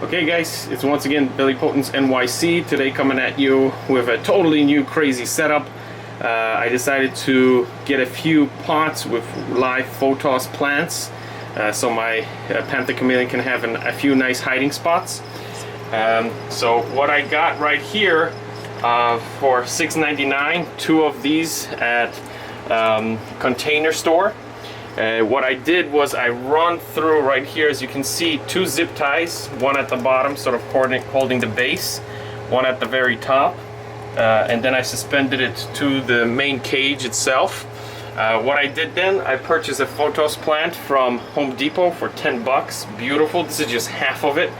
Okay guys, it's once again BellipotensNYC. Today coming at you with a totally new crazy setup. I decided to get a few pots with live Pothos plants so my Panther Chameleon can have a few nice hiding spots. So what I got right here for $6.99, two of these at Container Store. What I did was I run through right here, as you can see, two zip ties, one at the bottom sort of holding the base, one at the very top, and then I suspended it to the main cage itself. What I did then, I purchased a Pothos plant from Home Depot for 10 bucks. Beautiful. This is just half of it.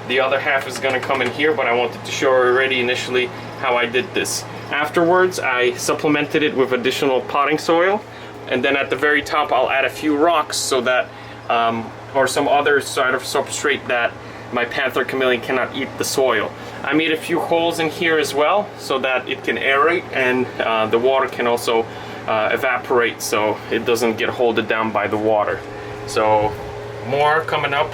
The other half is going to come in here, but I wanted to show already initially how I did this. Afterwards, I supplemented it with additional potting soil. And then at the very top I'll add a few rocks so that or some other sort of substrate that my Panther Chameleon cannot eat the soil. I made a few holes in here as well so that it can aerate and the water can also evaporate so it doesn't get holded down by the water. So more coming up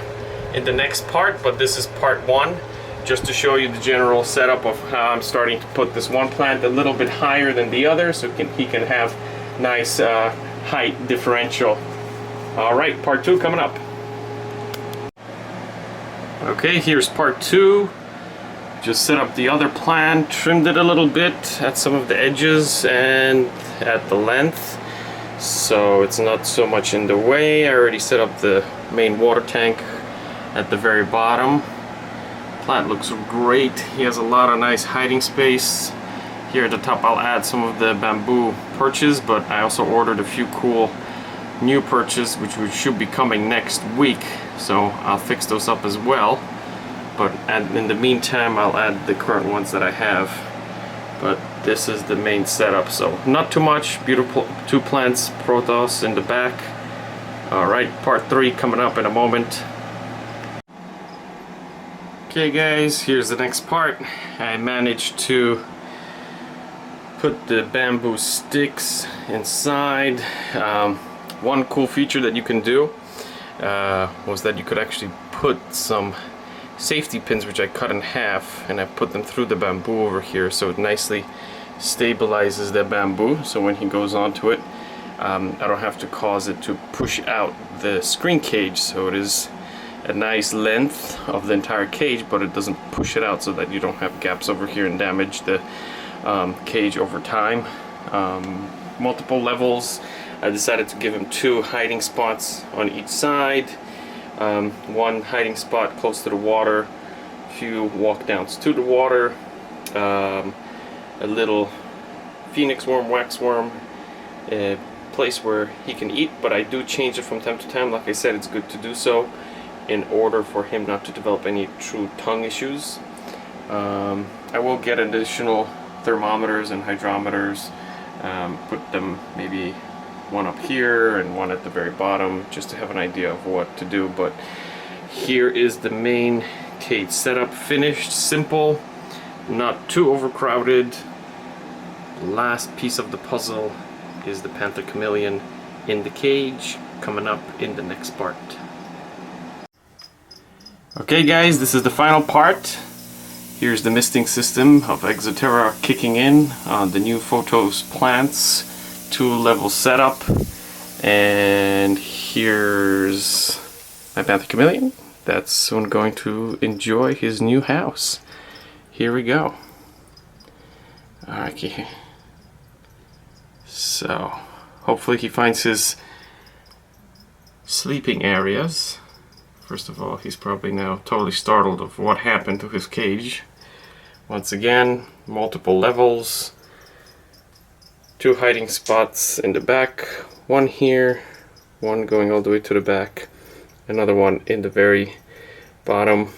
in the next part, but this is part one, just to show you the general setup of how I'm starting to put this one plant a little bit higher than the other so he can have nice height differential. All right, part two coming up. Okay, here's part two. Just set up the other plant, trimmed it a little bit at some of the edges and at the length, so it's not so much in the way. I already set up the main water tank at the very bottom. Plant looks great. He has a lot of nice hiding space. Here at the top I'll add some of the bamboo perches, but I also ordered a few cool new perches which should be coming next week, so I'll fix those up as well. But in the meantime I'll add the current ones that I have. But this is the main setup, so not too much. Beautiful two plants, Pothos in the back. Alright, part three coming up in a moment. Okay guys, here's the next part. I managed to put the bamboo sticks inside. One cool feature that you can do was that you could actually put some safety pins, which I cut in half, and I put them through the bamboo over here so it nicely stabilizes the bamboo, so when he goes onto it I don't have to cause it to push out the screen cage, so it is a nice length of the entire cage, but it doesn't push it out so that you don't have gaps over here and damage the cage over time. Multiple levels. I decided to give him two hiding spots on each side. One hiding spot close to the water, a few walk downs to the water, a little phoenix worm, waxworm, a place where he can eat, but I do change it from time to time. Like I said, it's good to do so in order for him not to develop any true tongue issues. I will get additional thermometers and hydrometers, put them maybe one up here and one at the very bottom just to have an idea of what to do. But here is the main cage setup, finished, simple, not too overcrowded. The last piece of the puzzle is the Panther Chameleon in the cage, coming up in the next part. Okay guys, this is the final part. Here's the misting system of Exoterra kicking in on the new Pothos plants, 2-level setup, and here's my Panther Chameleon that's soon going to enjoy his new house. Here we go. Alright, so hopefully he finds his sleeping areas. First of all, he's probably now totally startled of what happened to his cage. Once again, multiple levels, two hiding spots in the back, one here, one going all the way to the back, another one in the very bottom,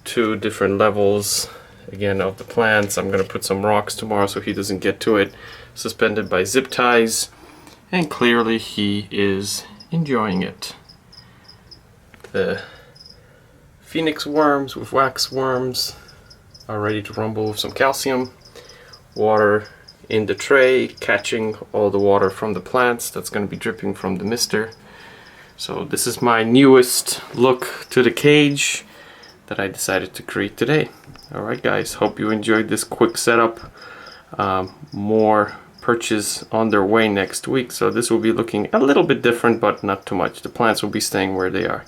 two different levels again of the plants. I'm going to put some rocks tomorrow so he doesn't get to it, suspended by zip ties, and clearly he is enjoying it. The phoenix worms with wax worms are ready to rumble with some calcium. Water in the tray, catching all the water from the plants that's going to be dripping from the mister. So this is my newest look to the cage. that I decided to create today. Alright guys, hope you enjoyed this quick setup. More perches on their way next week, so this will be looking a little bit different, but not too much. The plants will be staying where they are.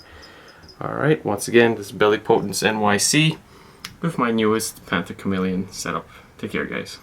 Alright, once again, this is BellipotensNYC with my newest Panther Chameleon setup. Take care guys.